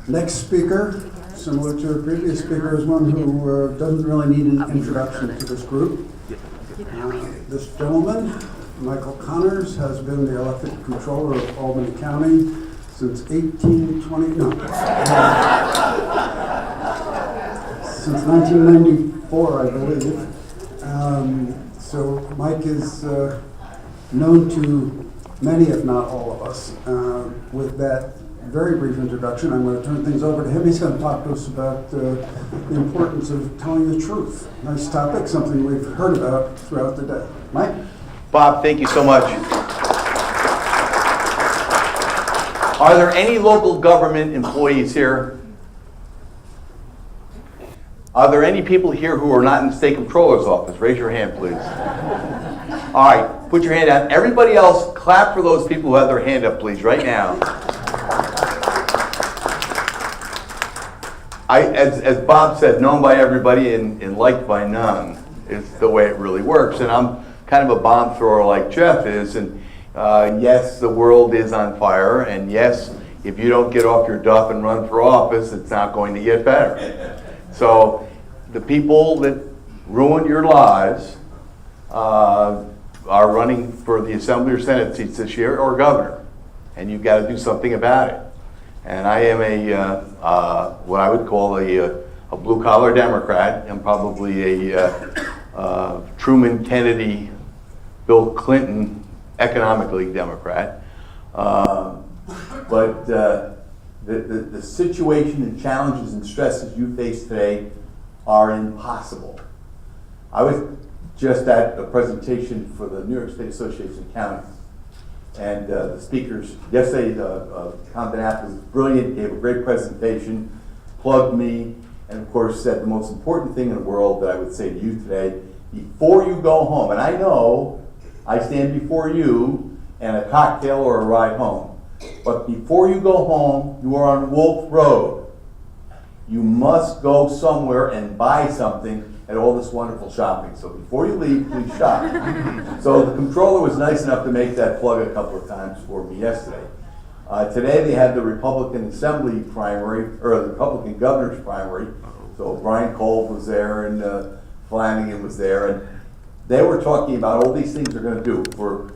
Next speaker, similar to the previous speaker, is one who doesn't really need an introduction to this group. This gentleman, Michael Connors, has been the elected Comptroller of Albany County since 1820, no, since 1994, I believe. So Mike is known to many, if not all of us. With that very brief introduction, I'm going to turn things over to him. He's going to talk to us about the importance of telling the truth. Nice topic, something we've heard about throughout the day. Mike? Bob, thank you so much. Are there any local government employees here? Are there any people here who are not in the state comptroller's office? Raise your hand, please. All right, put your hand down. Everybody else, clap for those people who have their hand up, please, right now. As Bob said, known by everybody and liked by none is the way it really works. And I'm kind of a bomb thrower like Jeff is. And yes, the world is on fire. And yes, if you don't get off your duff and run for office, it's not going to get better. So the people that ruin your lives are running for the Assembly or Senate seats this year, or governor. And you've got to do something about it. And I am what I would call a blue-collar Democrat. I'm probably a Truman, Kennedy, Bill Clinton economically Democrat. But the situation and challenges and stresses you face today are impossible. I was just at a presentation for the New York State Association of Counties. And the speakers yesterday, Compton App was brilliant, gave a great presentation, plugged me, and of course said the most important thing in the world that I would say to you today, before you go home, and I know I stand before you and a cocktail or a ride home, but before you go home, you are on Wolf Road. You must go somewhere and buy something at all this wonderful shopping. So before you leave, please shop. So the Comptroller was nice enough to make that plug a couple of times for me yesterday. Today they had the Republican Assembly primary, or the Republican Governor's primary. So Brian Cole was there and Flanagan was there. And they were talking about all these things they're going to do for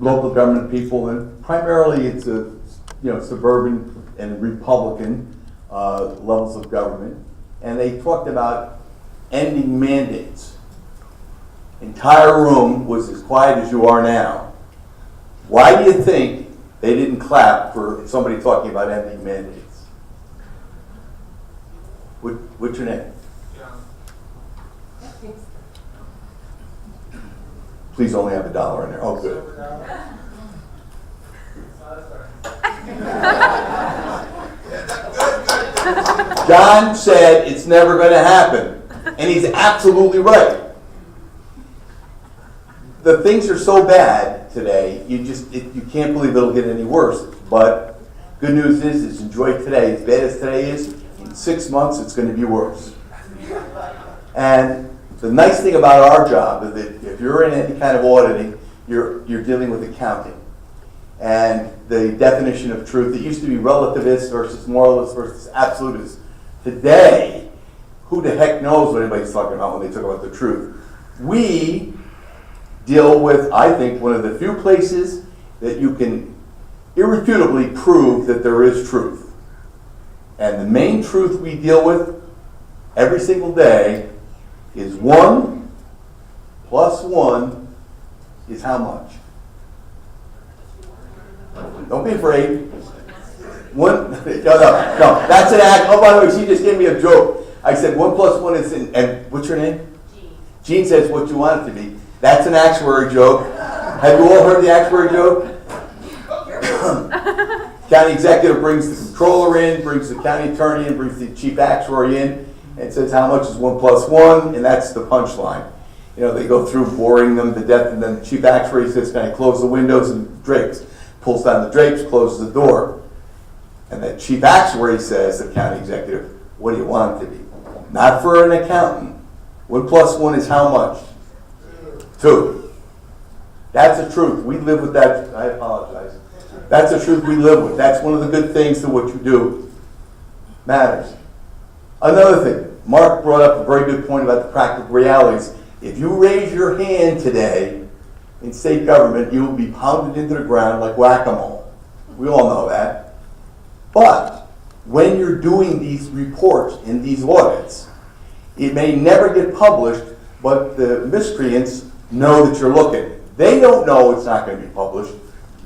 local government people. And primarily it's suburban and Republican levels of government. And they talked about ending mandates. Entire room was as quiet as you are now. Why do you think they didn't clap for somebody talking about ending mandates? What's your name? Please only have $1 in there. Oh, good. John said it's never going to happen. And he's absolutely right. The things are so bad today, you can't believe it'll get any worse. But good news is enjoy today. As bad as today is, in 6 months it's going to be worse. And the nice thing about our job is that if you're in any kind of auditing, you're dealing with accounting. And the definition of truth, it used to be relativist versus moralist versus absolutist. Today, who the heck knows what anybody's talking about when they talk about the truth? We deal with, I think, one of the few places that you can irrefutably prove that there is truth. And the main truth we deal with every single day is 1 plus 1 is how much? Don't be afraid. No, that's an act. Oh, by the way, she just gave me a joke. I said 1 plus 1 is, and what's your name? Jean. Jean says what you want it to be. That's an actuary joke. Have you all heard the actuary joke? County executive brings the Comptroller in, brings the county attorney in, brings the chief actuary in, and says how much is 1 plus 1, and that's the punchline. They go through boring them to death, and then the chief actuary says, can I close the windows and drapes? Pulls down the drapes, closes the door. And the chief actuary says to the county executive, what do you want it to be? Not for an accountant. 1 plus 1 is how much? 2. That's the truth. We live with that. I apologize. That's the truth we live with. That's one of the good things to what you do. matters. Another thing, Mark brought up a very good point about the practical realities. If you raise your hand today in state government, you will be pounded into the ground like whack-a-mole. We all know that. But when you're doing these reports in these audits, it may never get published, but the miscreants know that you're looking. They don't know it's not going to be published,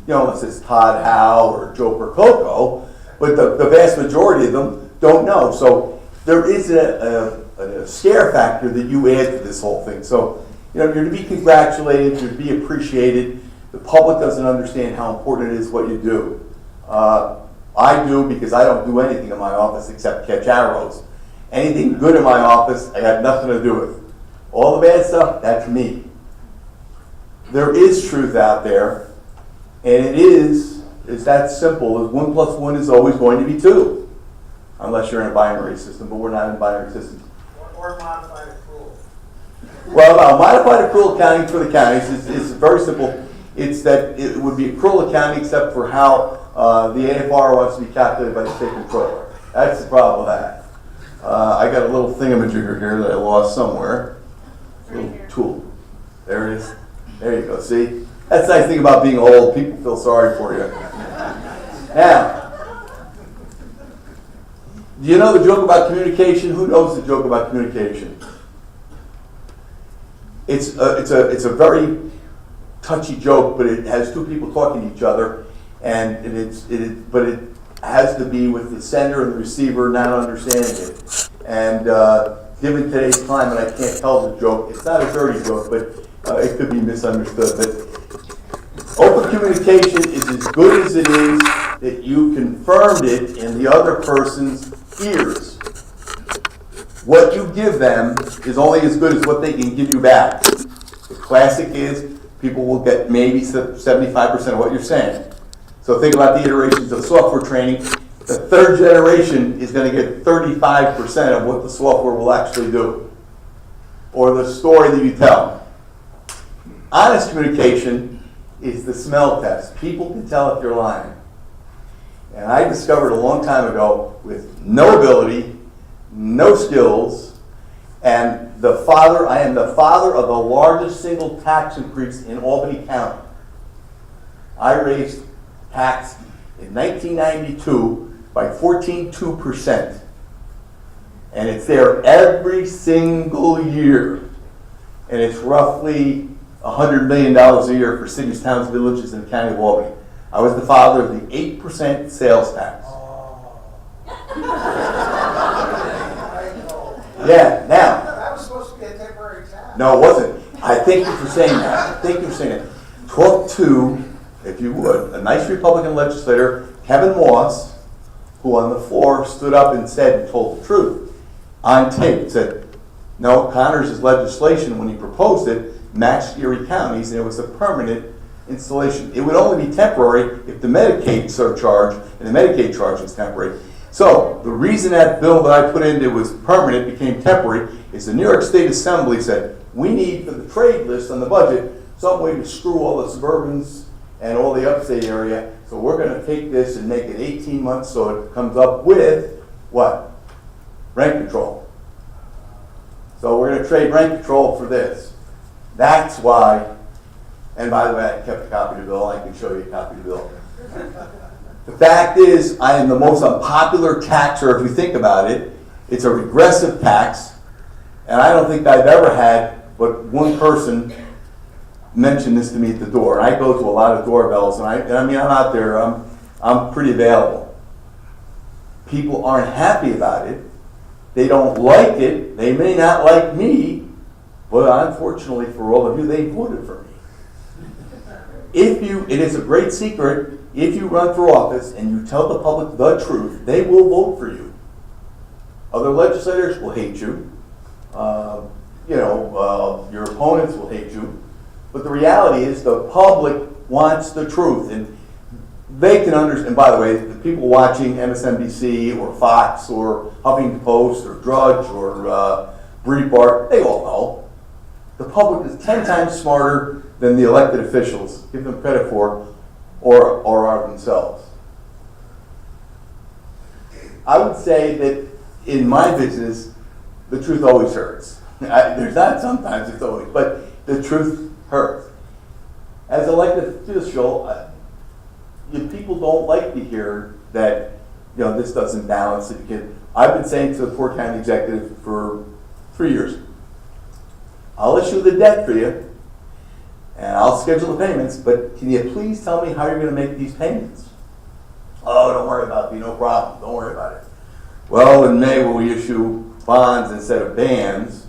unless it's Todd Howe or Joe Percoco, but the vast majority of them don't know. So there is a scare factor that you add to this whole thing. So, you're to be congratulated, you're to be appreciated. The public doesn't understand how important it is what you do. I do, because I don't do anything in my office except catch arrows. Anything good in my office, I got nothing to do with. All the bad stuff, that's me. There is truth out there, and it is that simple as 1 + 1 is always going to be 2. Unless you're in a binary system, but we're not in a binary system. Or modified accrual. Well, no, modified accrual accounting for the counties is very simple. It's that it would be accrual accounting except for how the AFR wants to be calculated by the state controller. That's the problem with that. I got a little thingamajigger here that I lost somewhere. Little tool. There it is. There you go. See? That's the nice thing about being old. People feel sorry for you. Now, do you know the joke about communication? Who knows the joke about communication? It's a very touchy joke, but it has two people talking to each other, but it has to be with the sender and the receiver not understanding it. And given today's climate, I can't tell the joke. It's not a dirty joke, but it could be misunderstood. But open communication is as good as it is that you confirmed it in the other person's ears. What you give them is only as good as what they can give you back. The classic is people will get maybe 75% of what you're saying. So think about the iterations of software training. The third generation is going to get 35% of what the software will actually do, or the story that you tell. Honest communication is the smell test. People can tell if you're lying. And I discovered a long time ago, with no ability, no skills, and I am the father of the largest single tax increase in Albany County. I raised tax in 1992 by 14.2%. And it's there every single year. And it's roughly $100 million a year for cities, towns, villages in the county of Albany. I was the father of the 8% sales tax. Yeah, now. That was supposed to be a temporary tax. No, it wasn't. I thank you for saying that. Thank you for saying that. Talk to, if you would, a nice Republican legislator, Kevin Moss, who on the floor stood up and said and told the truth on tape. Said, no, Connors' legislation, when he proposed it, matched Erie counties, and it was a permanent installation. It would only be temporary if the Medicaid surcharge and the Medicaid charge was temporary. So the reason that bill that I put in that was permanent became temporary is the New York State Assembly said, we need for the trade list on the budget some way to screw all the suburbans and all the upstate area. So we're going to take this and make it 18 months so it comes up with what? Rent control. So we're going to trade rent control for this. That's why, and by the way, I kept a copy of the bill. I can show you a copy of the bill. The fact is, I am the most unpopular taxer if you think about it. It's a regressive tax, and I don't think I've ever had but one person mention this to me at the door. And I go to a lot of doorbells, and I'm out there, I'm pretty available. People aren't happy about it. They don't like it. They may not like me, but unfortunately for all of you, they voted for me. It is a great secret, if you run for office and you tell the public the truth, they will vote for you. Other legislators will hate you. Your opponents will hate you. But the reality is the public wants the truth. And they can understand, by the way, the people watching MSNBC or Fox or Huffington Post or Drudge or Breitbart, they all know. The public is 10 times smarter than the elected officials give them credit for or are themselves. I would say that in my business, the truth always hurts. There's not sometimes, it's always, but the truth hurts. As elected official, people don't like to hear that, this doesn't balance it. I've been saying to the Port County executive for 3 years, I'll issue the debt for you, and I'll schedule the payments, but can you please tell me how you're going to make these payments? Oh, don't worry about it, no problem, don't worry about it. Well, in May, when we issue bonds instead of bans,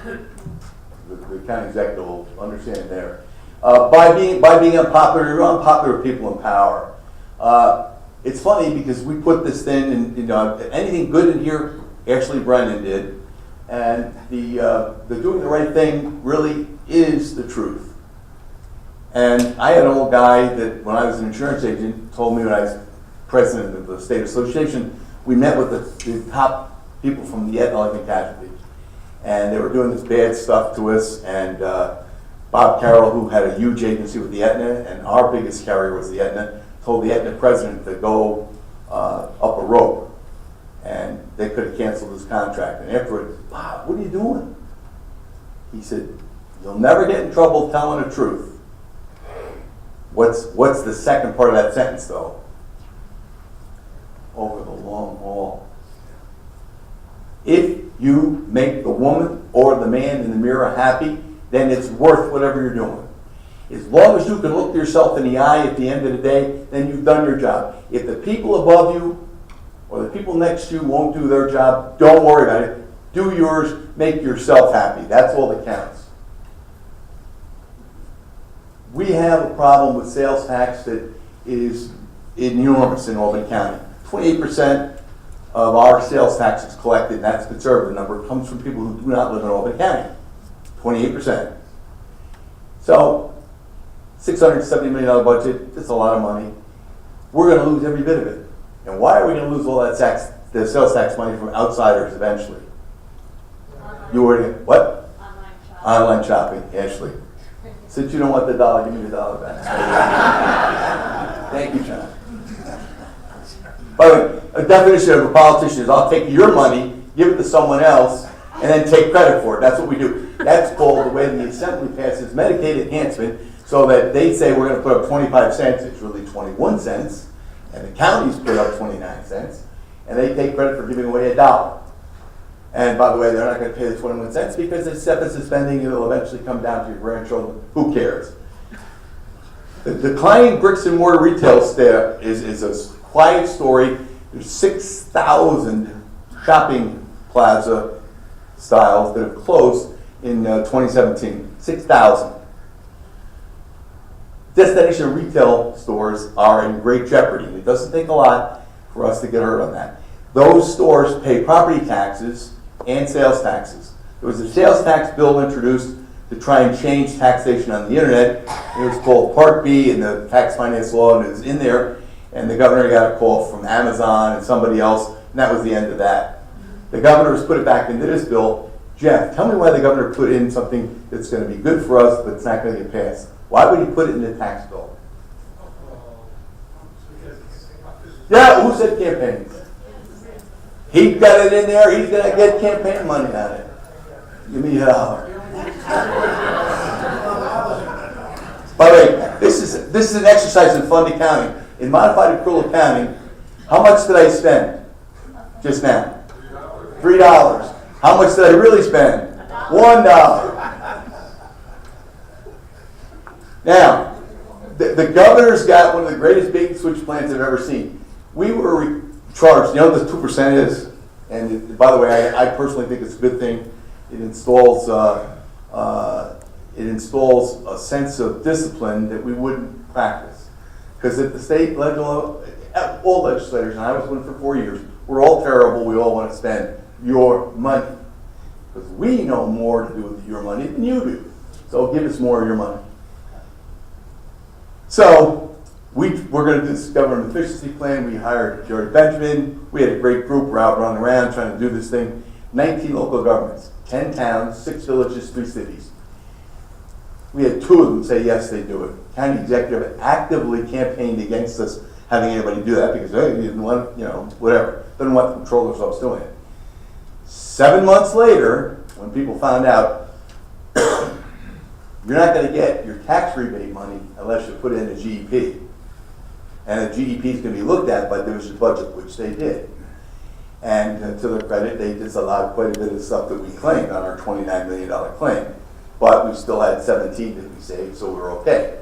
the county executive will understand there. By being unpopular, you're unpopular with people in power. It's funny because we put this thing, and anything good in here, Ashley Brennan did, and the doing the right thing really is the truth. And I had an old guy that, when I was an insurance agent, told me when I was president of the state association, we met with the top people from the Aetna Life and Casualty, and they were doing this bad stuff to us. And Bob Carroll, who had a huge agency with the Aetna, and our biggest carrier was the Aetna, told the Aetna president to go up a rope, and they could have canceled his contract. And afterwards, Bob, what are you doing? He said, you'll never get in trouble telling the truth. What's the second part of that sentence, though? Over the long haul. If you make the woman or the man in the mirror happy, then it's worth whatever you're doing. As long as you can look yourself in the eye at the end of the day, then you've done your job. If the people above you or the people next to you won't do their job, don't worry about it. Do yours, make yourself happy. That's all that counts. We have a problem with sales tax that is enormous in Albany County. 28% of our sales tax is collected, and that's a conservative number, comes from people who do not live in Albany County. 28%. So, $670 million budget, that's a lot of money. We're going to lose every bit of it. And why are we going to lose all that tax, the sales tax money from outsiders eventually? You already, what? Online shopping, Ashley. Since you don't want the dollar, give me the dollar back. Thank you, John. By the way, a definition of a politician is I'll take your money, give it to someone else, and then take credit for it. That's what we do. That's called, the way the Assembly passes Medicaid enhancement, so that they say we're going to put up 25 cents, it's really 21 cents, and the counties put up 29 cents, and they take credit for giving away $1. And by the way, they're not going to pay the 21 cents because it's deficit spending. It'll eventually come down to your grandchildren. Who cares? The declining bricks and mortar retail staff is a quiet story. There's 6,000 shopping plaza styles that have closed in 2017. 6,000. Destination retail stores are in great jeopardy. It doesn't take a lot for us to get hurt on that. Those stores pay property taxes and sales taxes. There was a sales tax bill introduced to try and change taxation on the internet. It was called Part B in the tax finance law, and it was in there. And the governor got a call from Amazon and somebody else, and that was the end of that. The governor has put it back into this bill. Jeff, tell me why the governor put in something that's going to be good for us, but it's not going to get passed. Why would he put it in the tax bill? Yeah, who said campaigns? He got it in there, he's going to get campaign money out of it. Give me $1. By the way, this is an exercise in fund accounting. In modified accrual accounting, how much did I spend just now? $3. How much did I really spend? $1. Now, the governor's got one of the greatest bait and switch plans I've ever seen. We were charged, you know what the 2% is? And by the way, I personally think it's a good thing. It installs a sense of discipline that we wouldn't practice. Because at the state level, all legislators, and I was one for 4 years, we're all terrible. We all want to spend your money. Because we know more to do with your money than you do. So give us more of your money. So we're going to do this government efficiency plan. We hired Jerry Benjamin. We had a great group. We're out running around trying to do this thing. 19 local governments, 10 towns, 6 villages, 3 cities. We had 2 of them say yes, they do it. County executive actively campaigned against us having anybody do that because hey, he didn't want, whatever. Didn't want the controller's office doing it. 7 months later, when people found out you're not going to get your tax rebate money unless you put in a GEP. And a GEP is going to be looked at by the division budget, which they did. And to their credit, they disallowed quite a bit of stuff that we claimed on our $29 million claim. But we still had 17 that we saved, so we were okay.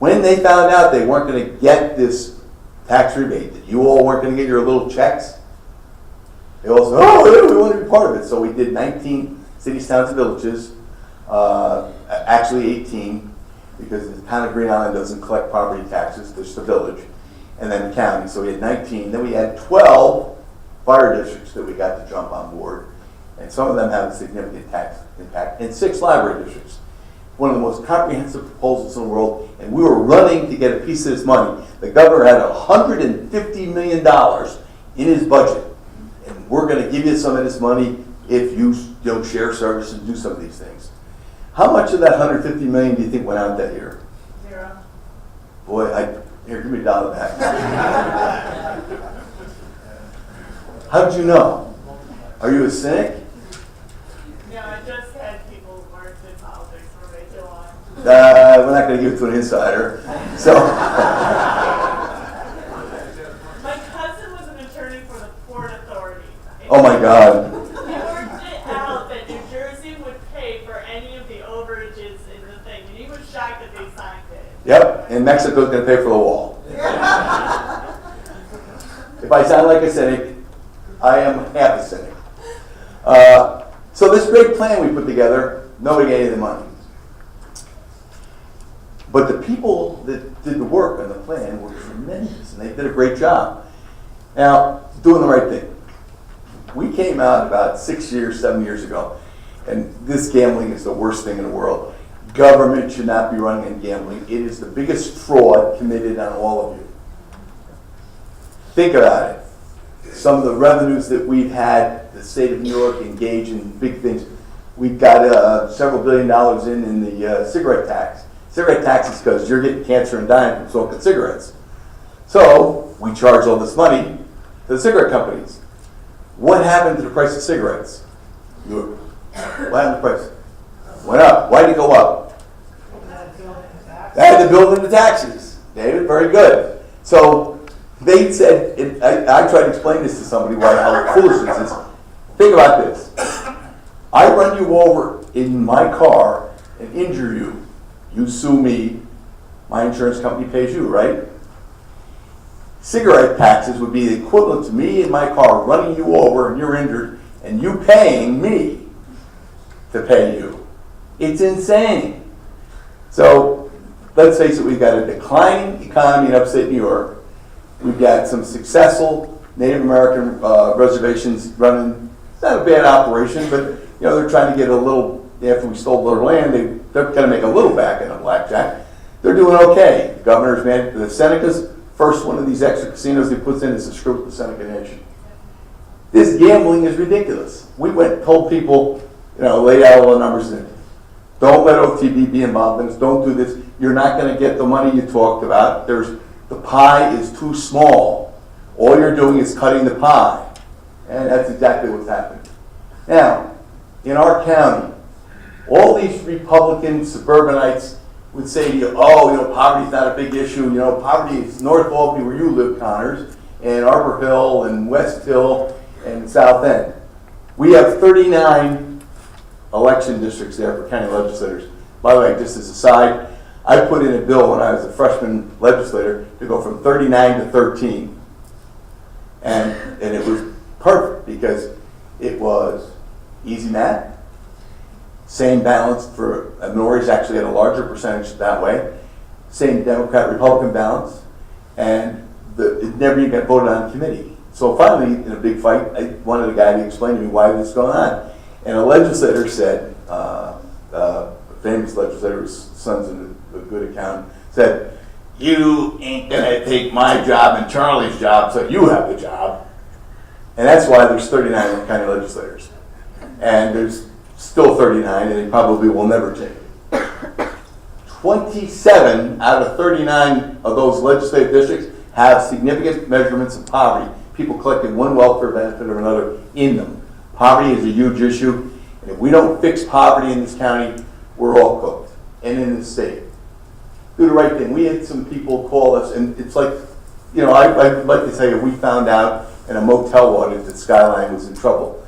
When they found out they weren't going to get this tax rebate, that you all weren't going to get your little checks, they all said, oh, yeah, we want to be part of it. So we did 19 cities, towns, and villages, actually 18, because the town of Green Island doesn't collect property taxes, just the village, and then the county. So we had 19. Then we had 12 fire districts that we got to jump on board, and some of them have a significant tax impact, and 6 library districts. One of the most comprehensive proposals in the world, and we were running to get a piece of this money. The governor had $150 million in his budget, and we're going to give you some of this money if you share services and do some of these things. How much of that $150 million do you think went out that year? 0. Boy, here, give me $1 back. How did you know? Are you a cynic? No, I just had people who worked in politics where they go on. We're not going to give it to an insider. So, My cousin was an attorney for the Port Authority. oh my God. He worked it out that New Jersey would pay for any of the overages in the thing, and he was shocked that they signed it. Yep, and Mexico's going to pay for the wall. If I sound like a cynic, I am half a cynic. So this great plan we put together, nobody got any of the money. But the people that did the work on the plan were tremendous, and they did a great job. Now, doing the right thing. We came out about 6 years, 7 years ago, and this gambling is the worst thing in the world. Government should not be running on gambling. It is the biggest fraud committed on all of you. Think about it. Some of the revenues that we've had, the state of New York engaged in big things. We've got several $billion in the cigarette tax. Cigarette tax is because you're getting cancer and dying from smoking cigarettes. So we charge all this money to the cigarette companies. What happened to the price of cigarettes? What happened to the price? Went up. Why did it go up? They had to build in the taxes. David, very good. So they said, I tried to explain this to somebody how foolish this is. Think about this. I run you over in my car and injure you. You sue me. My insurance company pays you, right? Cigarette taxes would be the equivalent to me in my car running you over and you're injured and you paying me to pay you. It's insane. So let's face it, we've got a declining economy in upstate New York. We've got some successful Native American reservations running. It's not a bad operation, but they're trying to get a little, after we stole their land, they're going to make a little back in a blackjack. They're doing okay. The governor's man, the Seneca's first one of these extra casinos he puts in is to screw with the Seneca Nation. This gambling is ridiculous. We went and told people, laid out all the numbers in. Don't let OTB be involved in this. Don't do this. You're not going to get the money you talked about. The pie is too small. All you're doing is cutting the pie. And that's exactly what's happened. Now, in our county, all these Republican suburbanites would say to you, poverty's not a big issue. Poverty is North Albany where you live, Connors, and Arbor Hill and West Hill and South End. We have 39 election districts there for county legislators. By the way, just as a side, I put in a bill when I was a freshman legislator to go from 39 to 13. And it was perfect because it was easy math. Same balance for minorities, actually had a larger percentage that way. Same Democrat-Republican balance. And it never even got voted on in committee. So finally, in a big fight, I wanted a guy to explain to me why this was going on. And a legislator said, a famous legislator whose son's in a good account, said, you ain't gonna take my job and Charlie's job, so you have the job. And that's why there's 39 county legislators. And there's still 39, and they probably will never take it. 27 out of 39 of those legislative districts have significant measurements of poverty. People collecting one welfare benefit or another in them. Poverty is a huge issue, and if we don't fix poverty in this county, we're all cooked, and in the state. Do the right thing. We had some people call us, and it's like, you know, I'd like to tell you, we found out in a motel audit that Skyline was in trouble.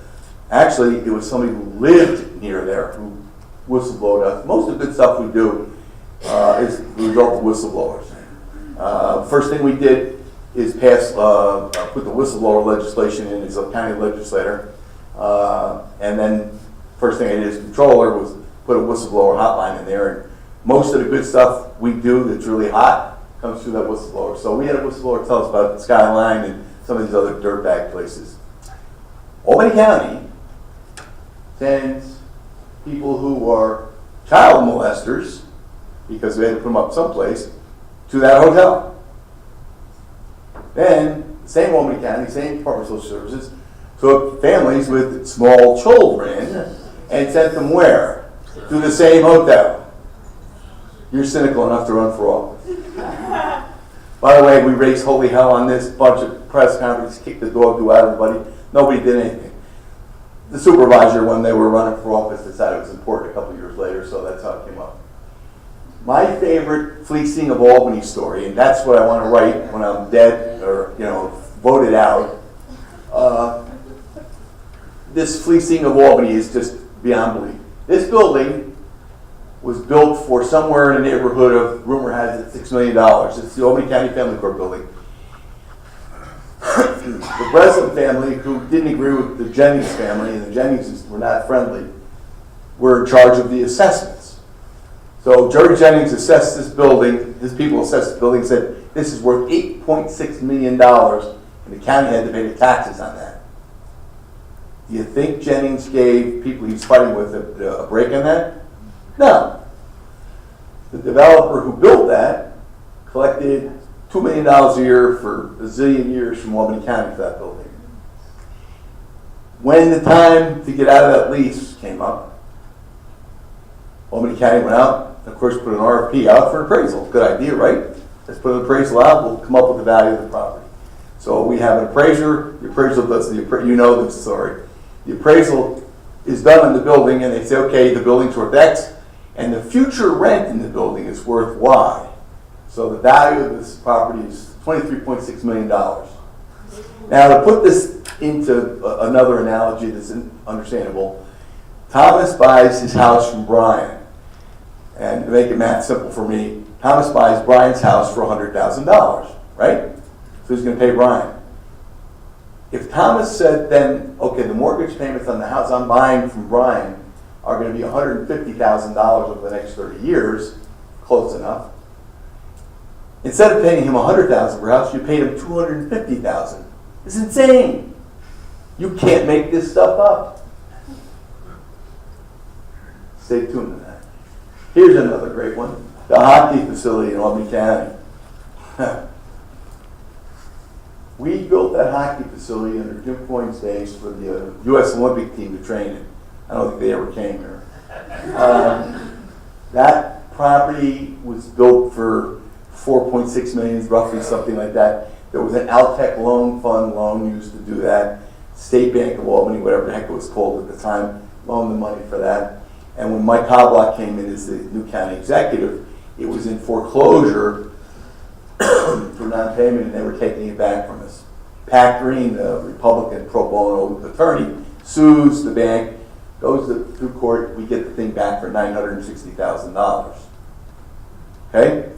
Actually, it was somebody who lived near there who whistleblowed us. Most of the good stuff we do is the result of whistleblowers. First thing we did is pass, put the whistleblower legislation in as a county legislator. And then first thing I did as Comptroller was put a whistleblower hotline in there. And most of the good stuff we do that's really hot comes through that whistleblower. So we had a whistleblower tell us about Skyline and some of these other dirtbag places. Albany County sends people who are child molesters, because we had to put them up someplace, to that hotel. Then, the same Albany County, same Department of Social Services, took families with small children and sent them where? To the same hotel. You're cynical enough to run for office. By the way, we raised holy hell on this, bunch of press conferences, kicked the dog to out everybody. Nobody did anything. The supervisor, when they were running for office, decided it was important a couple of years later, so that's how it came up. My favorite fleecing of Albany story, and that's what I want to write when I'm dead or, you know, voted out. This fleecing of Albany is just beyond belief. This building was built for somewhere in the neighborhood of, rumor has it, $6 million. It's the Albany County Family Court building. The Breslin family, who didn't agree with the Jennings family, and the Jenningses were not friendly, were in charge of the assessments. So Jerry Jennings assessed this building, his people assessed the building and said, this is worth $8.6 million, and the county had to pay the taxes on that. Do you think Jennings gave people he's fighting with a break on that? No. The developer who built that collected $2 million a year for a zillion years from Albany County for that building. When the time to get out of that lease came up, Albany County went out, and of course put an RFP out for appraisal. Good idea, right? Let's put an appraisal out, we'll come up with the value of the property. So we have an appraiser, the appraisal does you know the story. The appraisal is done in the building, and they say, okay, the building's worth X, and the future rent in the building is worth Y. So the value of this property is $23.6 million. Now, to put this into another analogy that's understandable, Thomas buys his house from Brian. And to make it math simple for me, Thomas buys Brian's house for $100,000, right? So he's going to pay Brian. If Thomas said then, okay, the mortgage payments on the house I'm buying from Brian are going to be $150,000 over the next 30 years, close enough. Instead of paying him $100,000 per house, you paid him $250,000. It's insane. You can't make this stuff up. Stay tuned to that. Here's another great one. The hockey facility in Albany County. We built that hockey facility under Jim Coyne's days for the U.S. Olympic team to train in. I don't think they ever came here. That property was built for $4.6 million, roughly something like that. There was an Altec loan fund loan used to do that. State Bank of Albany, whatever the heck it was called at the time, loaned the money for that. And when Mike Hoblock came in as the new county executive, it was in foreclosure for non-payment, and they were taking it back from us. Pat Green, the Republican pro bono attorney, sues the bank, goes through court, we get the thing back for $960,000. Okay?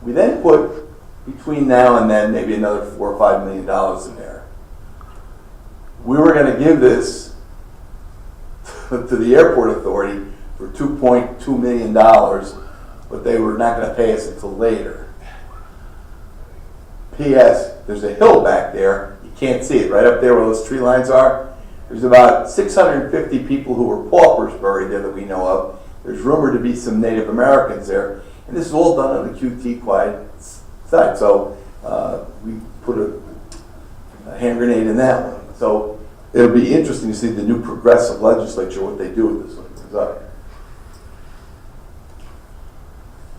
We then put, between now and then, maybe another $4 or $5 million in there. We were going to give this to the airport authority for $2.2 million, but they were not going to pay us until later. P.S. There's a hill back there. You can't see it. Right up there where those tree lines are. There's about 650 people who were paupers buried there that we know of. There's rumored to be some Native Americans there. And this is all done on the QT quiet side. So we put a hand grenade in that one. So it'll be interesting to see the new progressive legislature, what they do with this one.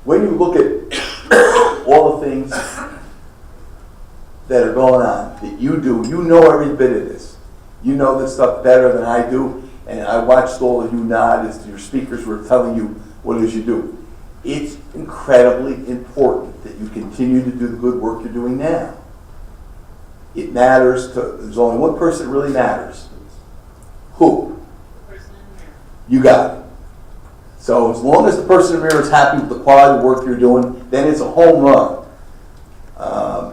when you look at all the things that are going on, that you do, you know every bit of this. You know this stuff better than I do, and I watched all of you nod as your speakers were telling you what it is you do. It's incredibly important that you continue to do the good work you're doing now. It matters there's only one person that really matters. Who? The person in here. You got it. So as long as the person in the mirror is happy with the quality of work you're doing, then it's a home run.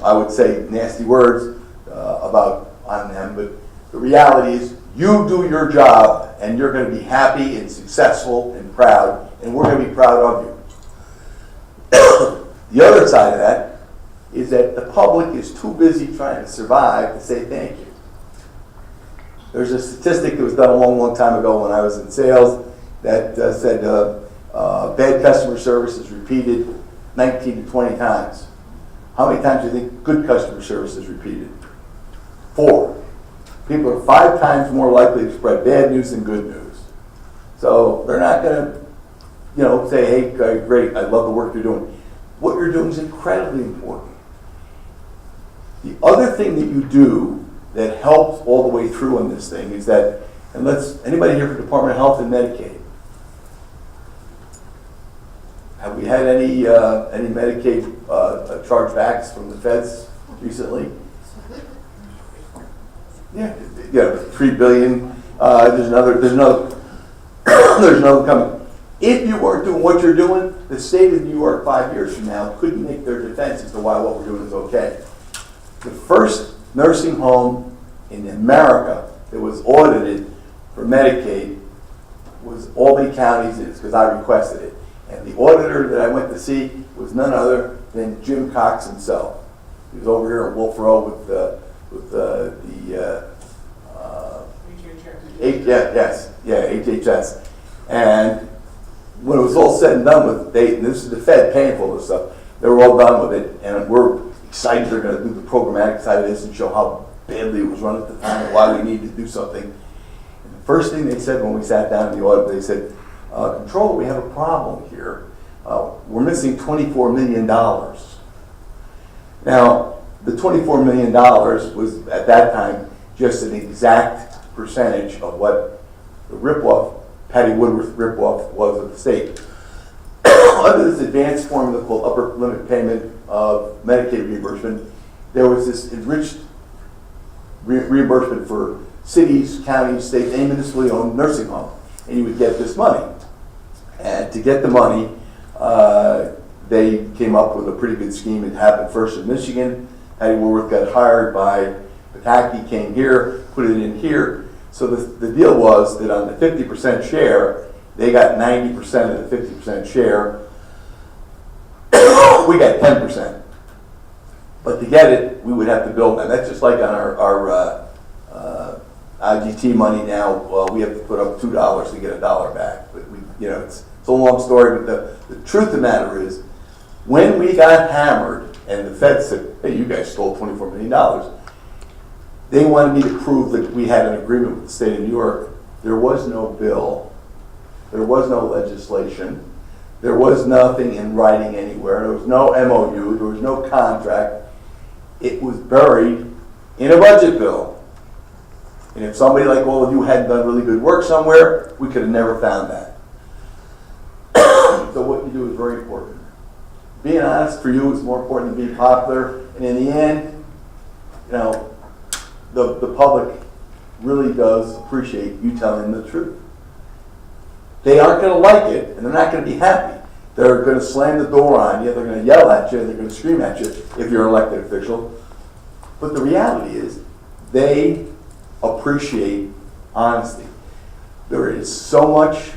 I would say nasty words on them, but the reality is you do your job and you're going to be happy and successful and proud, and we're going to be proud of you. The other side of that is that the public is too busy trying to survive to say thank you. There's a statistic that was done a long, long time ago when I was in sales that said bad customer service is repeated 19 to 20 times. How many times do you think good customer service is repeated? 4. People are 5 times more likely to spread bad news than good news. So they're not going to, say, hey, great, I love the work you're doing. What you're doing is incredibly important. The other thing that you do that helps all the way through on this thing is that, and anybody here for Department of Health and Medicaid? Have we had any Medicaid chargebacks from the feds recently? Yeah, $3 billion. There's another coming. If you weren't doing what you're doing, the state of New York 5 years from now couldn't make their defense as to why what we're doing is okay. The first nursing home in America that was audited for Medicaid was Albany County's, because I requested it. And the auditor that I went to see was none other than Jim Cox himself. He was over here at Wolf Row with HHS. And when it was all said and done with, and this is the Fed paying for all this stuff, they were all done with it, and we're excited they're going to do the programmatic side of this and show how badly it was run at the time and why we needed to do something. And the first thing they said when we sat down in the audit, they said, Comptroller, we have a problem here. We're missing $24 million. Now, the $24 million was, at that time, just an exact percentage of what the ripoff, Patty Woodworth ripoff, was of the state. Under this advanced formula called upper limit payment of Medicaid reimbursement, there was this enriched reimbursement for cities, counties, state, and municipally owned nursing homes. And you would get this money. And to get the money, they came up with a pretty good scheme. It happened first in Michigan. Patty Woodworth got hired by Pataki, came here, put it in here. So the deal was that on the 50% share, they got 90% of the 50% share. We got 10%. But to get it, we would have to build that. That's just like on our IGT money now. Well, we have to put up $2 to get $1 back. But it's a long story. But the truth of the matter is, when we got hammered and the Fed said, hey, you guys stole $24 million, they wanted me to prove that we had an agreement with the state of New York. There was no bill. There was no legislation. There was nothing in writing anywhere. There was no MOU. There was no contract. It was buried in a budget bill. And if somebody like all of you hadn't done really good work somewhere, we could have never found that. So what you do is very important. Being honest for you is more important than being popular. And in the end, the public really does appreciate you telling them the truth. They aren't going to like it, and they're not going to be happy. They're going to slam the door on you, they're going to yell at you, they're going to scream at you if you're an elected official. But the reality is, they appreciate honesty. There is so much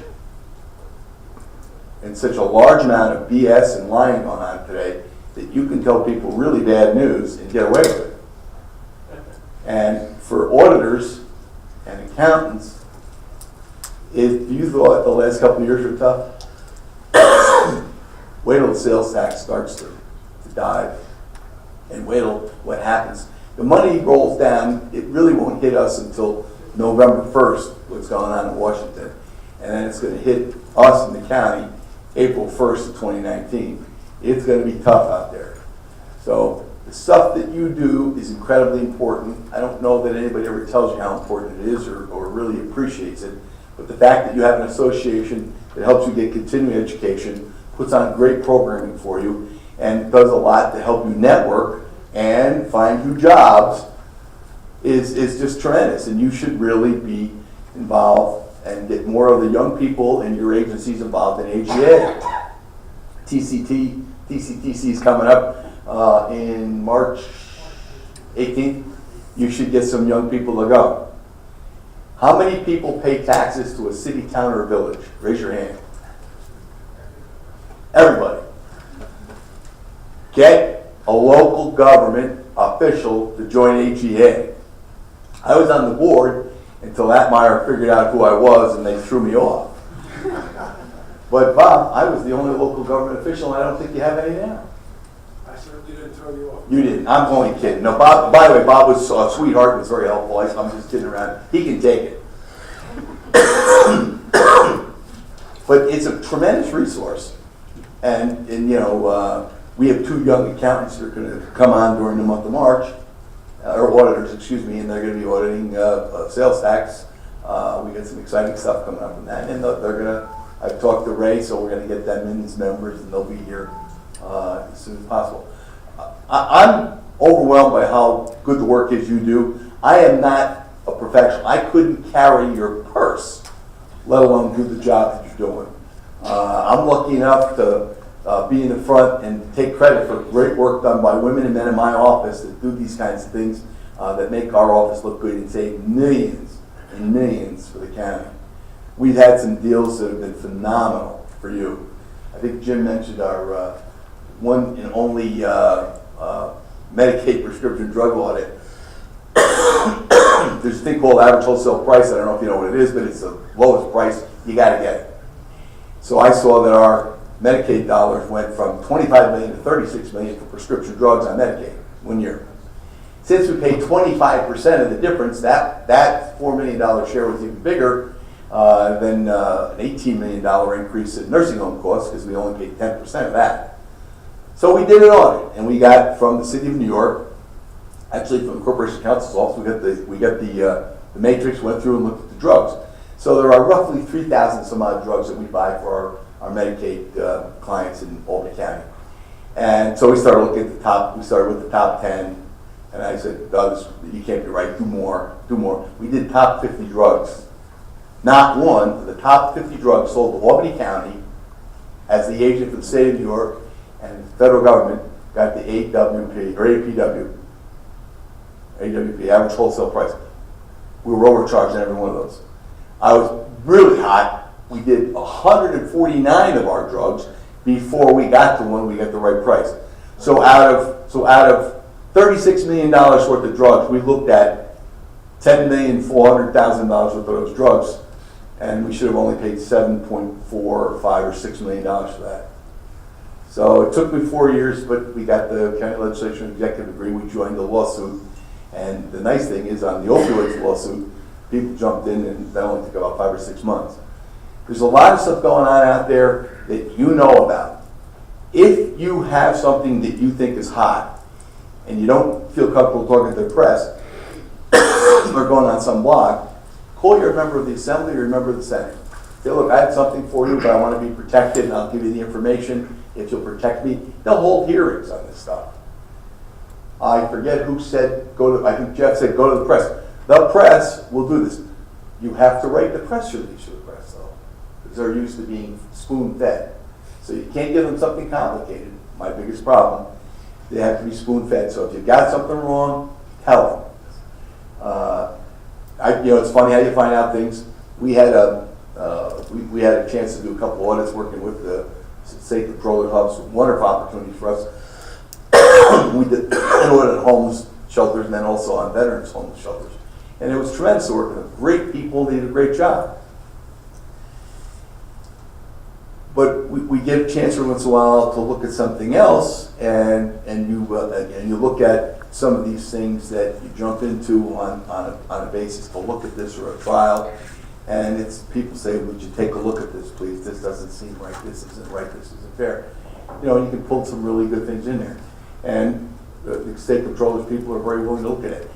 and such a large amount of BS and lying going on today that you can tell people really bad news and get away with it. And for auditors and accountants, if you thought the last couple of years were tough, wait till the sales tax starts to dive, and wait till what happens. The money rolls down, it really won't hit us until November 1st, what's going on in Washington. And then it's going to hit us in the county April 1st of 2019. It's going to be tough out there. So the stuff that you do is incredibly important. I don't know that anybody ever tells you how important it is or really appreciates it, but the fact that you have an association that helps you get continuing education, puts on great programming for you, and does a lot to help you network and find you jobs is just tremendous. And you should really be involved and get more of the young people in your agencies involved in AGA. TCTC is coming up in March 18th. You should get some young people to go. How many people pay taxes to a city, town, or village? Raise your hand. Everybody. Get a local government official to join AGA. I was on the board until Atmeyer figured out who I was and they threw me off. But Bob, I was the only local government official, and I don't think you have any now. I certainly didn't throw you off. You didn't. I'm only kidding. No, Bob. By the way, Bob was a sweetheart. Was very helpful. I'm just kidding around. He can take it. But it's a tremendous resource, and you know we have 2 young accountants that are going to come on during the month of March, or auditors, excuse me, and they're going to be auditing sales tax. We got some exciting stuff coming up from that, and they're going to. I've talked to Ray, so we're going to get them in as members, and they'll be here as soon as possible. I'm overwhelmed by how good the work is you do. I am not a professional. I couldn't carry your purse, let alone do the job that you're doing. I'm lucky enough to be in the front and take credit for great work done by women and men in my office that do these kinds of things that make our office look good and save millions and millions for the county. We've had some deals that have been phenomenal for you. I think Jim mentioned our one and only Medicaid prescription drug audit. There's a thing called average wholesale price. I don't know if you know what it is, but it's the lowest price. You got to get it. So I saw that our Medicaid dollars went from $25 million to $36 million for prescription drugs on Medicaid 1 year. Since we paid 25% of the difference, that $4 million share was even bigger than an $18 million increase in nursing home costs because we only paid 10% of that. So we did an audit, and we got from the City of New York, actually from the Corporation Counsel's office, we got the matrix, went through and looked at the drugs. So there are roughly 3,000 some odd drugs that we buy for our Medicaid clients in Albany County. And so we started looking at the top, we started with the top 10, and I said, Doug, you can't be right, do more. We did top 50 drugs. Not one, but the top 50 drugs sold to Albany County as the agent for the state of New York, and the federal government got the AWP, or AWP, average wholesale price. We were overcharged on every one of those. I was really hot. We did 149 of our drugs before we got to when we got the right price. So out of $36 million worth of drugs, we looked at $10,400,000 worth of those drugs, and we should have only paid $7.4 or $5 or $6 million for that. So it took me 4 years, but we got the county legislature and executive degree. We joined the lawsuit, and the nice thing is on the opioids lawsuit, people jumped in, and that only took about 5 or 6 months. There's a lot of stuff going on out there that you know about. If you have something that you think is hot, and you don't feel comfortable talking to the press, or going on some blog, call your member of the Assembly or your member of the Senate. Say, look, I have something for you, but I want to be protected, and I'll give you the information if you'll protect me. They'll hold hearings on this stuff. I forget who said, I think Jeff said, go to the press. The press will do this. You have to write the press release for the press, though, because they're used to being spoon-fed. So you can't give them something complicated. My biggest problem. They have to be spoon-fed. So if you've got something wrong, tell them. It's funny how you find out things. We had a chance to do a couple audits working with the state Comptroller hubs. Wonderful opportunity for us. We did an audit at homeless shelters and then also on veterans homeless shelters. And it was tremendous work with great people. They did a great job. But we get a chance every once in a while to look at something else, and you look at some of these things that you jump into on a basis to look at this or a trial, And it's people say, would you take a look at this, please? This doesn't seem right. This isn't right. This isn't fair. You know, you can pull some really good things in there. And the state controllers people are very willing to look at it.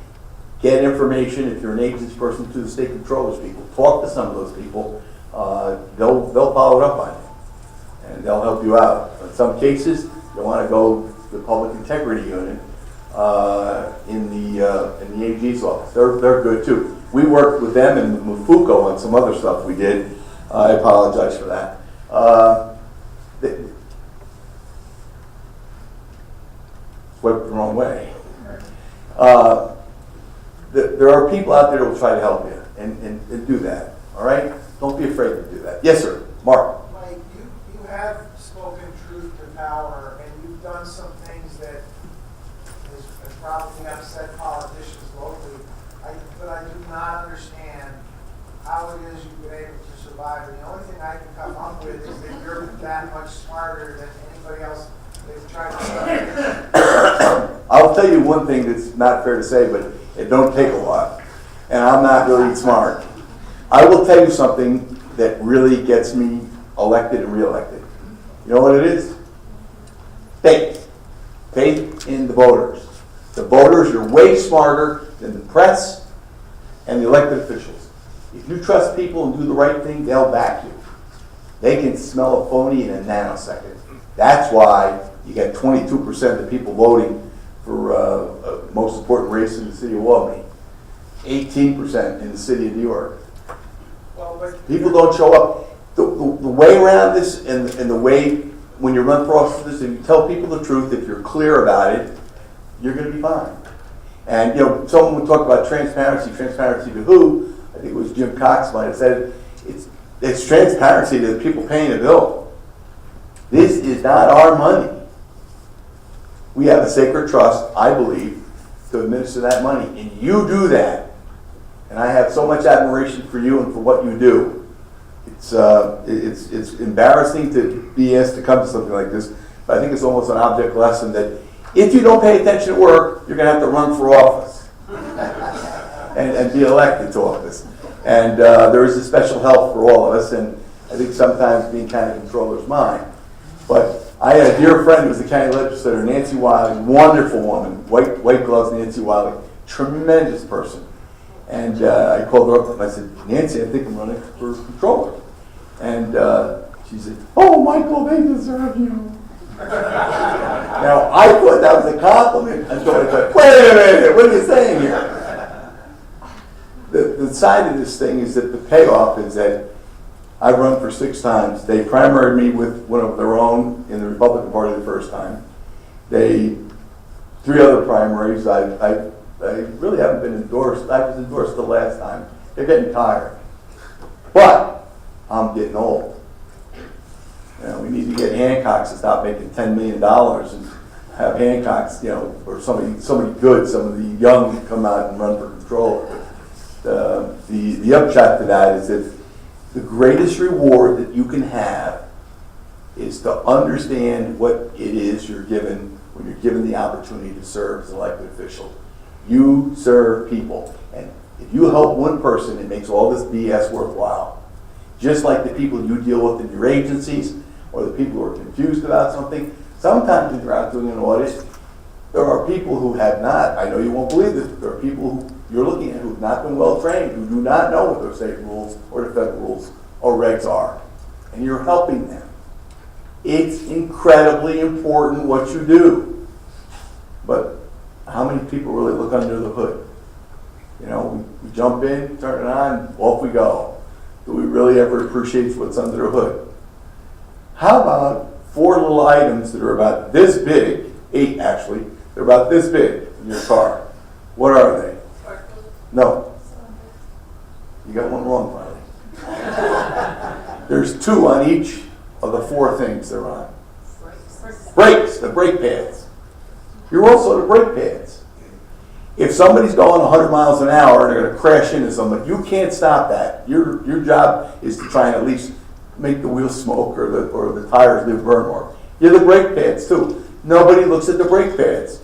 Get information, if you're an agency person, to the state controllers people. Talk to some of those people. They'll follow it up on you. And they'll help you out. In some cases, you want to go to the public integrity unit in the AG's office. They're good too. We worked with them and with Fuco on some other stuff we did. I apologize for that. Swept the wrong way. There are people out there that will try to help you and do that. All right? Don't be afraid to do that. Yes, sir. Mark. Mike, you have spoken truth to power, and you've done some things that has probably upset politicians locally. But I do not understand how it is you've been able to survive. And the only thing I can come up with is that you're that much smarter than anybody else they've tried to study. I'll tell you one thing that's not fair to say, but it don't take a lot. And I'm not really smart. I will tell you something that really gets me elected and reelected. You know what it is? Faith. Faith in the voters. The voters are way smarter than the press and the elected officials. If you trust people and do the right thing, they'll back you. They can smell a phony in a nanosecond. That's why you get 22% of the people voting for most important race in the city of Albany. 18% in the city of New York. Well, but People don't show up. The way around this and the way when you run for office, if you tell people the truth, if you're clear about it, you're going to be fine. And you know, someone would talk about transparency. Transparency to who? I think it was Jim Cox might have said it's transparency to the people paying the bill. This is not our money. We have a sacred trust, I believe, to administer that money, and you do that. And I have so much admiration for you and for what you do. It's embarrassing to be asked to come to something like this, but I think it's almost an object lesson that if you don't pay attention at work, you're going to have to run for office and be elected to office. And there is a special help for all of us, and I think sometimes being kind of controller's mind. But I had a dear friend who was the county legislator, Nancy Wiley, wonderful woman, white gloves Nancy Wiley, tremendous person. And I called her up and I said, Nancy, I think I'm running for controller. And she said, oh, Michael, they deserve you. Now, I thought that was a compliment until I thought, wait a minute, what are you saying here? The side of this thing is that the payoff is that I've run for 6 times. They primaried me with one of their own in the Republican Party the first time. 3 other primaries, I really haven't been endorsed. I was endorsed the last time. They're getting tired. But I'm getting old. You know, we need to get Hancocks to stop making $10 million and have Hancocks, you know, or somebody good, some of the young come out and run for control. The upshot to that is that the greatest reward that you can have is to understand what it is you're given when you're given the opportunity to serve as an elected official. You serve people, and if you help one person, it makes all this BS worthwhile. Just like the people you deal with in your agencies, or the people who are confused about something. Sometimes when you're out doing an audit, there are people who have not, I know you won't believe this, there are people who you're looking at who have not been well trained, who do not know what their state rules or the federal rules or regs are. And you're helping them. It's incredibly important what you do. But how many people really look under the hood? You know, we jump in, turn it on, off we go. Do we really ever appreciate what's under the hood? How about 4 little items that are about this big, 8 actually, they're about this big in your car? What are they? No. You got one wrong, finally. There's 2 on each of the 4 things they're on. Brakes, the brake pads. You're also the brake pads. If somebody's going 100 miles an hour and they're going to crash into somebody, you can't stop that. Your job is to try and at least make the wheels smoke or the tires do burn more. You're the brake pads too. Nobody looks at the brake pads.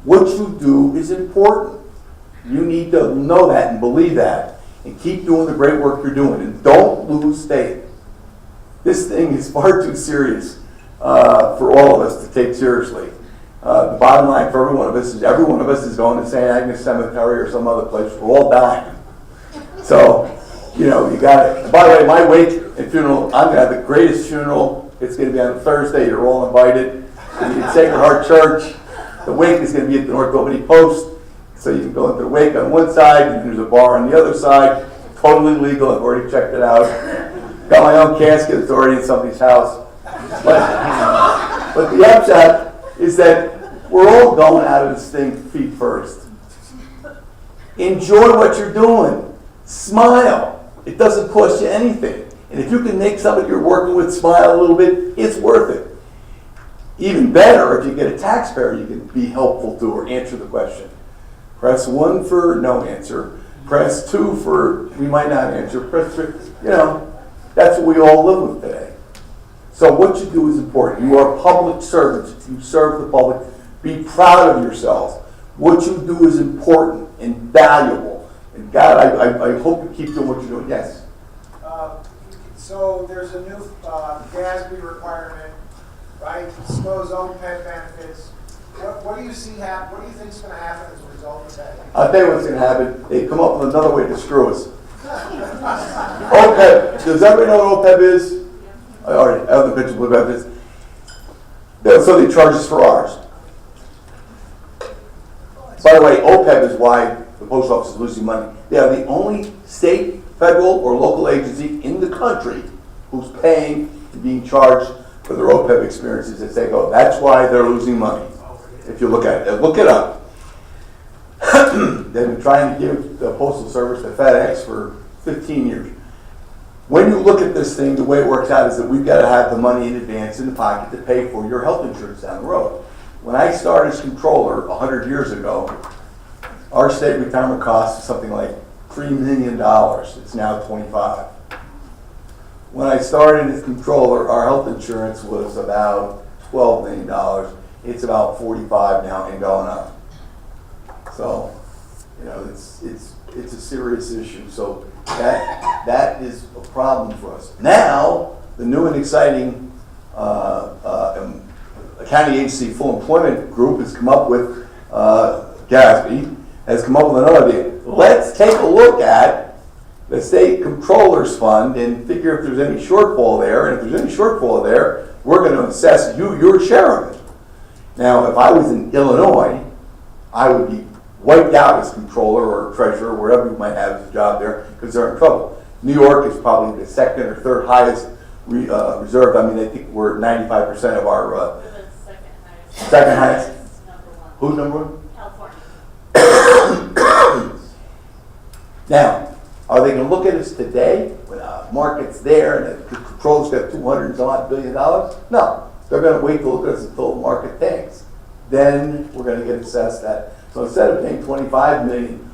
What you do is important. You need to know that and believe that. and keep doing the great work you're doing, and don't lose faith. This thing is far too serious for all of us to take seriously. The bottom line for every one of us is going to St. Agnes Cemetery or some other place. We're all dying. So, you got it. By the way, my wake and funeral, I'm going to have the greatest funeral. It's going to be on Thursday. You're all invited. At Sacred Heart Church. The wake is going to be at the North Albany Post. So you can go into the wake on one side, and there's a bar on the other side. Totally legal. I've already checked it out. Got my own casket. It's already in somebody's house. But the upshot is that we're all going out of this thing feet first. Enjoy what you're doing. Smile. It doesn't cost you anything. And if you can make somebody you're working with smile a little bit, it's worth it. Even better, if you get a taxpayer you can be helpful to or answer the question. Press 1 for no answer. Press 2 for we might not answer. Press 3, that's what we all live with today. So what you do is important. You are public servants. You serve the public. Be proud of yourselves. What you do is important and valuable. And God, I hope you keep doing what you're doing. Yes? So there's a new GASB requirement, right? Disclose OPEB benefits. What do you see happen? What do you think is going to happen as a result of that? I'll tell you what's going to happen. They come up with another way to screw us. OPEB. Does everybody know what OPEB is? I have the picture of what OPEB is. So they charge us for ours. By the way, OPEB is why the post office is losing money. They are the only state, federal, or local agency in the country who's paying and being charged for their OPEB experiences as they go. That's why they're losing money. If you look at it, look it up. They've been trying to give the Postal Service to FedEx for 15 years. When you look at this thing, the way it works out is that we've got to have the money in advance in the pocket to pay for your health insurance down the road. When I started as Comptroller 100 years ago, our state retirement cost was something like $3 million. It's now 25. When I started as Comptroller, our health insurance was about $12 million. It's about 45 now and going up. So, it's a serious issue. So that is a problem for us. Now, the new and exciting County Agency Full Employment Group has come up with, GASB, has come up with another idea. Let's take a look at the State Comptroller's Fund and figure if there's any shortfall there. And if there's any shortfall there, we're going to assess you your share of it. Now, if I was in Illinois, I would be wiped out as Comptroller or Treasurer, wherever you might have a job there, because they're in trouble. New York is probably the second or third highest reserve. I mean, I think we're 95% of our... We're the second highest. Second highest? Number one. Who's number one? California. Now, are they going to look at us today when market's there and the Comptroller's got $200 and some odd billion? No. They're going to wait to look at us until the market tanks. Then we're going to get assessed that. So instead of paying $25 million,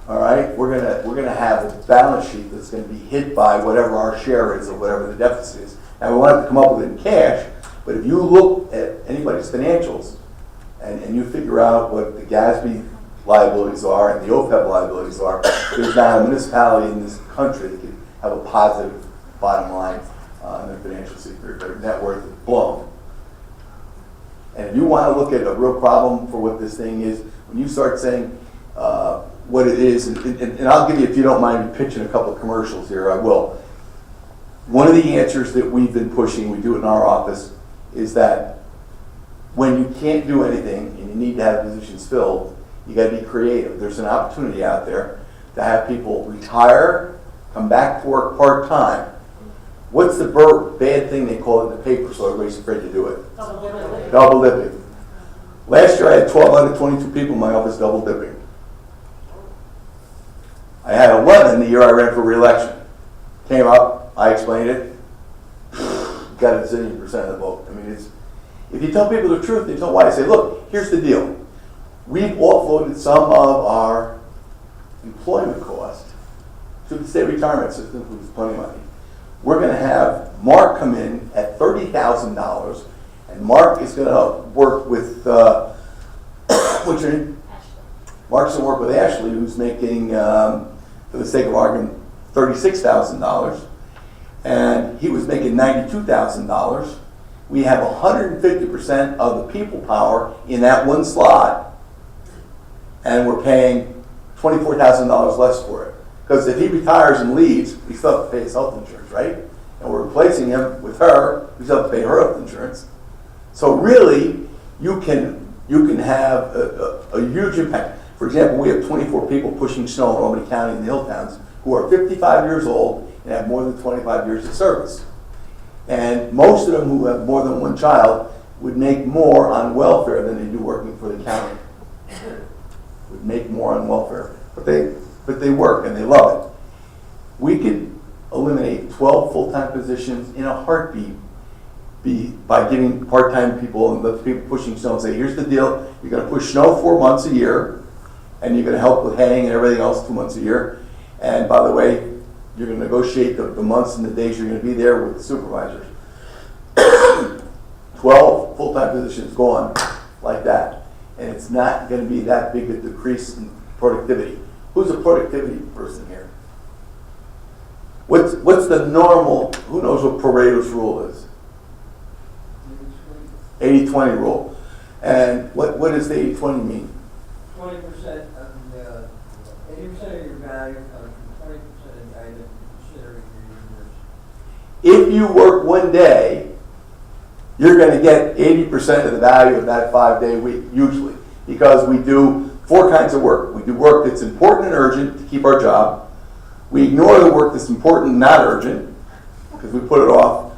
all right, we're gonna have a balance sheet that's going to be hit by whatever our share is or whatever the deficit is. Now we won't have to come up with it in cash, but if you look at anybody's financials and you figure out what the GASB liabilities are and the OPEB liabilities are, there's not a municipality in this country that can have a positive bottom line in their financial secret. Their net worth is blown. And if you want to look at a real problem for what this thing is, when you start saying what it is, and I'll give you, if you don't mind me pitching a couple of commercials here, I will. One of the answers that we've been pushing, we do it in our office, is that when you can't do anything and you need to have positions filled, you got to be creative. There's an opportunity out there to have people retire, come back to work part-time. What's the bad thing they call it in the paper so everybody's afraid to do it? Double dipping. Last year I had 1,222 people in my office double dipping. I had 11 the year I ran for re-election. Came up, I explained it, got a zillion % of the vote. I mean, if you tell people the truth, they don't why. I say, look, here's the deal. We've offloaded some of our employment cost to the state retirement system, which is plenty of money. We're going to have Mark come in at $30,000, and Mark is going to work with, what's your name? Ashley. Mark's going to work with Ashley, who's making for the sake of argument, $36,000, and he was making $92,000, we have 150% of the people power in that one slot, and we're paying $24,000 less for it. Because if he retires and leaves, we still have to pay his health insurance, right? And we're replacing him with her, we still have to pay her health insurance. So really, you can have a huge impact. For example, we have 24 people pushing snow in Albany County and the hill towns who are 55 years old and have more than 25 years of service. And most of them who have more than one child would make more on welfare than they do working for the county. Would make more on welfare. But they work and they love it. We could eliminate 12 full-time positions in a heartbeat by giving part-time people and the people pushing snow and say, here's the deal, you're going to push snow 4 months a year, and you're going to help with haying and everything else 2 months a year. And by the way, you're going to negotiate the months and the days you're going to be there with the supervisors. 12 full-time positions gone like that. And it's not going to be that big a decrease in productivity. Who's a productivity person here? What's the normal, who knows what Pareto's rule is? 80-20 rule. And what does the 80-20 mean? 20% of the 80% of your value comes from 20% of the value that you consider your universe. If you work one day, you're going to get 80% of the value of that 5-day week, usually. Because we do 4 kinds of work. We do work that's important and urgent to keep our job. We ignore the work that's important and not urgent, because we put it off.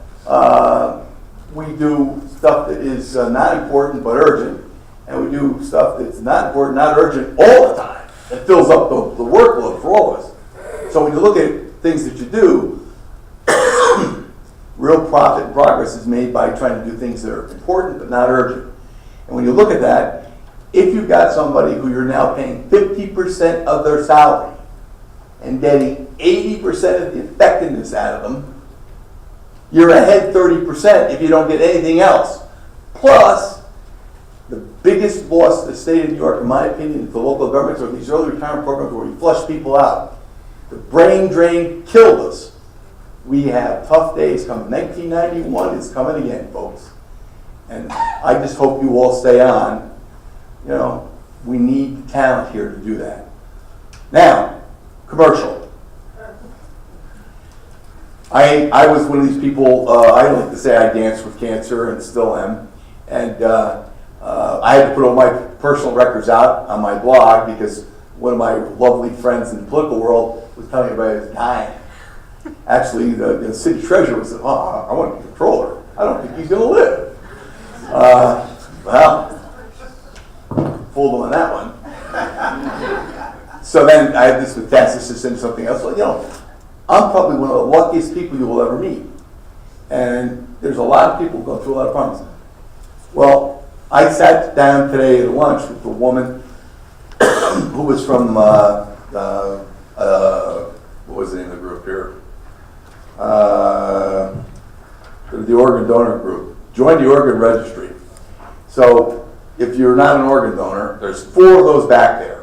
We do stuff that is not important but urgent, and we do stuff that's not important, not urgent all the time. It fills up the workload for all of us. So when you look at things that you do, real profit and progress is made by trying to do things that are important but not urgent. And when you look at that, if you've got somebody who you're now paying 50% of their salary and getting 80% of the effectiveness out of them, you're ahead 30% if you don't get anything else. Plus, the biggest loss to the state of New York, in my opinion, to local governments are these early retirement programs where we flush people out. The brain drain killed us. We have tough days coming. 1991 is coming again, folks. And I just hope you all stay on. You know, we need talent here to do that. Now, commercial. I was one of these people, I like to say I danced with cancer and still am. And I had to put all my personal records out on my blog because one of my lovely friends in the political world was telling everybody I was dying. Actually, the city treasurer said, I want a controller. I don't think he's going to live. Well, fooled on that one. So then I had this metastasis and something else. Well, you know, I'm probably one of the luckiest people you will ever meet. And there's a lot of people who go through a lot of problems. Well, I sat down today at lunch with a woman who was from, what was the name of the group here? The organ donor group. Joined the organ registry. So if you're not an organ donor, there's 4 of those back there.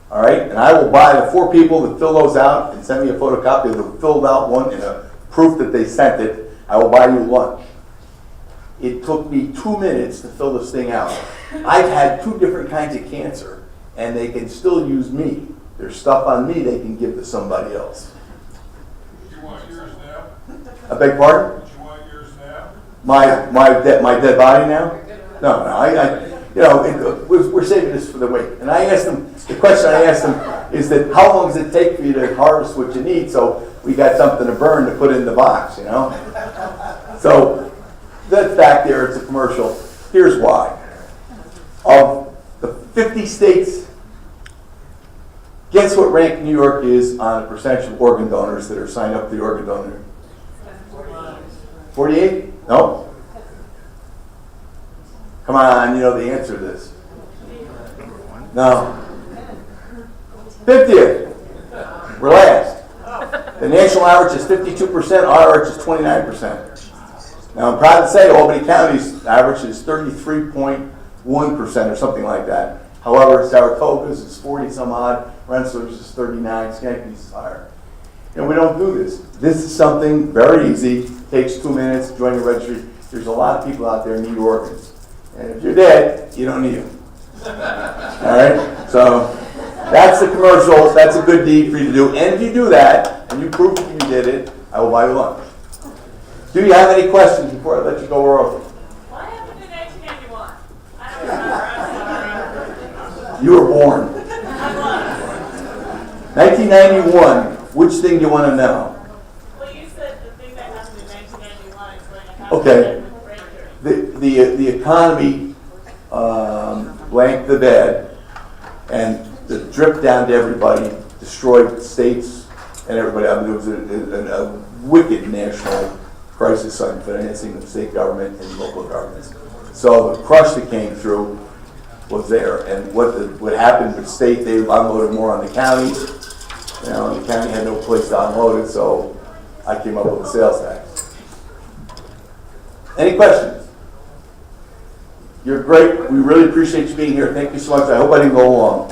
All right, and I will buy the 4 people that fill those out and send me a photocopy of the filled out one and a proof that they sent it. I will buy you lunch. It took me 2 minutes to fill this thing out. I've had 2 different kinds of cancer, and they can still use me. There's stuff on me they can give to somebody else. Do you want yours now? I beg pardon? Do you want yours now? My dead body now? No. We're saving this for the wake. And I asked them, the question I asked them is that how long does it take for you to harvest what you need? So we got something to burn to put in the box, you know? So that's back there, it's a commercial. Here's why. Of the 50 states, guess what rank New York is on a percentage of organ donors that are signed up to the organ donor? 48? No? Come on, you know the answer to this. No. 50th. We're last. The national average is 52%, our average is 29%. Now I'm proud to say Albany County's average is 33.1% or something like that. However, Saratoga's is 40 some odd, Rensselaer's is 39, Skanky's is higher. And we don't do this. This is something very easy, takes 2 minutes, join the registry. There's a lot of people out there who need organs. And if you're dead, you don't need them. All right? So that's the commercials. That's a good deed for you to do. And if you do that, and you prove that you did it, I will buy you lunch. Do you have any questions before I let you go early? What happened in 1981? I don't remember. I'm sorry. You were born. I was. 1991. Which thing do you want to know? Well, you said the thing that happened in 1991 is going to happen Okay. with brain injury. The economy blanked the bed, and the drip down to everybody destroyed states and everybody. I mean, there was a wicked national crisis on financing of state government and local governments. So the crush that came through was there, and what happened with state, they unloaded more on the counties. You know, and the county had no place to unload it, so I came up with a sales tax. Any questions? You're great. We really appreciate you being here. Thank you so much. I hope I didn't go long.